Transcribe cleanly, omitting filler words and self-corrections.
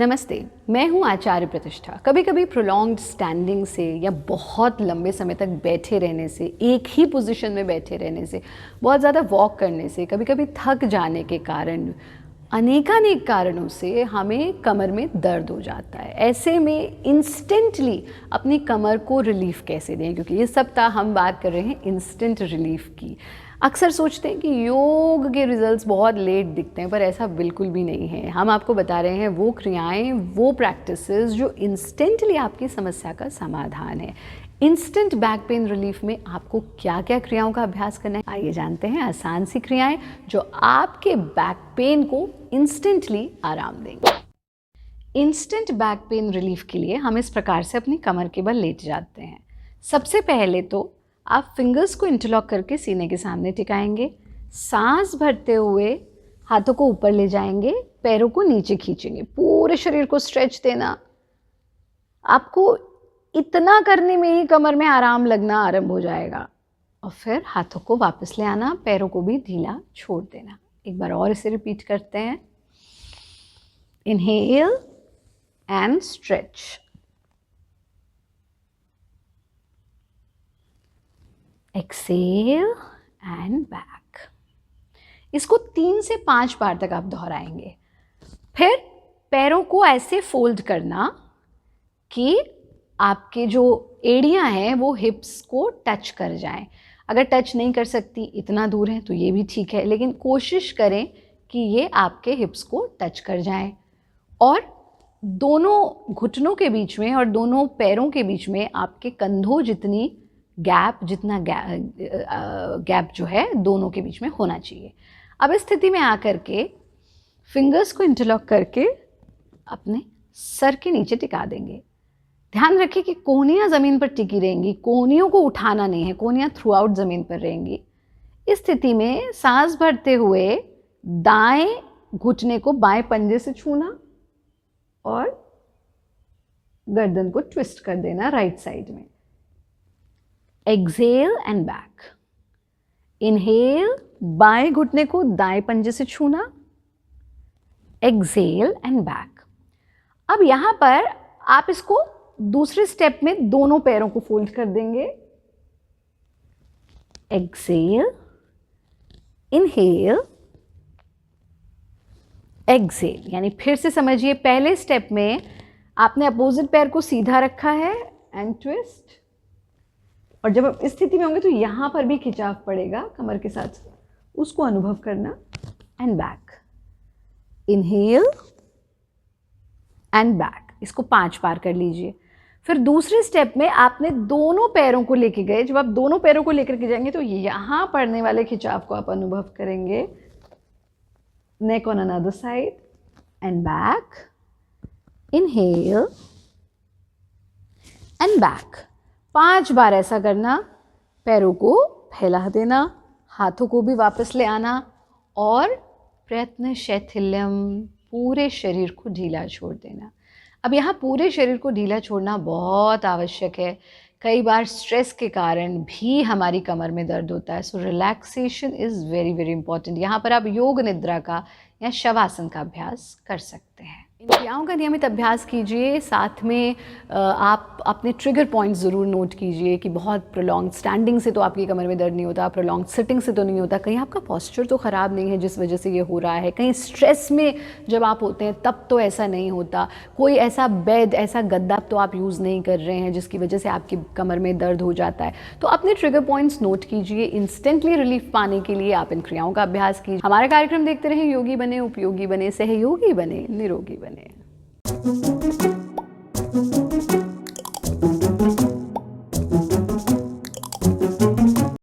नमस्ते, मैं हूँ आचार्य प्रतिष्ठा। कभी कभी प्रोलॉन्ग्ड स्टैंडिंग से या बहुत लंबे समय तक बैठे रहने से, एक ही पोजीशन में बैठे रहने से, बहुत ज़्यादा वॉक करने से, कभी कभी थक जाने के कारण, अनेकानेक कारणों से हमें कमर में दर्द हो जाता है। ऐसे में इंस्टेंटली अपनी कमर को रिलीफ कैसे दें, क्योंकि इस सप्ताह हम बात कर रहे हैं इंस्टेंट रिलीफ की। अक्सर सोचते हैं कि योग के रिजल्ट्स बहुत लेट दिखते हैं, पर ऐसा बिल्कुल भी नहीं है। हम आपको बता रहे हैं वो क्रियाएं, वो प्रैक्टिसेस जो इंस्टेंटली आपकी समस्या का समाधान है। इंस्टेंट बैक पेन रिलीफ में आपको क्या क्या क्रियाओं का अभ्यास करना है, आइए जानते हैं आसान सी क्रियाएं जो आपके बैक पेन को इंस्टेंटली आराम देंगे। इंस्टेंट बैक पेन रिलीफ के लिए हम इस प्रकार से अपनी कमर के बल लेट जाते हैं। सबसे पहले तो आप फिंगर्स को इंटरलॉक करके सीने के सामने टिकाएंगे। सांस भरते हुए हाथों को ऊपर ले जाएंगे, पैरों को नीचे खींचेंगे, पूरे शरीर को स्ट्रेच देना। आपको इतना करने में ही कमर में आराम लगना आरंभ हो जाएगा। और फिर हाथों को वापस ले आना, पैरों को भी ढीला छोड़ देना। एक बार और इसे रिपीट करते हैं। Inhale and stretch, exhale and back. इसको 3 से 5 बार तक आप दोहराएंगे। फिर पैरों को ऐसे फोल्ड करना कि आपके जो एड़ियां हैं वो हिप्स को टच कर जाएं। अगर टच नहीं कर सकती, इतना दूर है तो ये भी ठीक है, लेकिन कोशिश करें कि ये आपके हिप्स को टच कर जाएं। और दोनों घुटनों के बीच में और दोनों पैरों के बीच में आपके कंधों जितना गैप जो है दोनों के बीच में होना चाहिए। अब इस स्थिति में आकर के फिंगर्स को इंटरलॉक करके अपने सर के नीचे टिका देंगे। ध्यान रखिए कि कोहनियाँ ज़मीन पर टिकी रहेंगी, कोहनियों को उठाना नहीं है, कोहनियाँ थ्रू आउट ज़मीन पर रहेंगी। इस स्थिति में सांस भरते हुए दाएं घुटने को बाएं पंजे से छूना और गर्दन को ट्विस्ट कर देना राइट साइड में। Exhale and back. इनहेल, बाएं घुटने को दाएं पंजे से छूना, एक्सेल एंड बैक। अब यहां पर आप इसको दूसरे स्टेप में दोनों पैरों को फोल्ड कर देंगे। Exhale, inhale, exhale. यानी फिर से समझिए, पहले स्टेप में आपने अपोजिट पैर को सीधा रखा है एंड ट्विस्ट, और जब आप इस स्थिति में होंगे तो यहां पर भी खिंचाव पड़ेगा कमर के साथ, उसको अनुभव करना and back. Inhale and back. इसको 5 बार कर लीजिए। फिर दूसरे स्टेप में आपने दोनों पैरों को लेके गए। जब आप दोनों पैरों को लेकर के जाएंगे तो यहां पड़ने वाले खिंचाव को आप अनुभव करेंगे। नेक on another side and back. Inhale and back. 5 बार ऐसा करना। पैरों को फैला देना, हाथों को भी वापस ले आना और प्रयत्न शैथिल्यम, पूरे शरीर को ढीला छोड़ देना। अब यहाँ पूरे शरीर को ढीला छोड़ना बहुत आवश्यक है। कई बार स्ट्रेस के कारण भी हमारी कमर में दर्द होता है। So relaxation is very very important. यहाँ पर आप योग निद्रा का या शवासन का अभ्यास कर सकते हैं। इन क्रियाओं का नियमित अभ्यास कीजिए। साथ में आप अपने ट्रिगर पॉइंट्स ज़रूर नोट कीजिए कि बहुत प्रोलॉन्ग स्टैंडिंग से तो आपकी कमर में दर्द नहीं होता, प्रोलॉन्ग सिटिंग से तो नहीं होता, कहीं आपका पॉस्चर तो ख़राब नहीं है जिस वजह से ये हो रहा है, कहीं स्ट्रेस में जब आप होते हैं तब तो ऐसा नहीं होता, कोई ऐसा बेड, ऐसा गद्दा तो आप यूज़ नहीं कर रहे हैं जिसकी वजह से आपकी कमर में दर्द हो जाता है। तो अपने ट्रिगर पॉइंट्स नोट कीजिए। इंस्टेंटली रिलीफ पाने के लिए आप इन क्रियाओं का अभ्यास कीजिए। हमारा कार्यक्रम देखते रहें। योगी बने, उपयोगी बने, सहयोगी बने, निरोगी बने।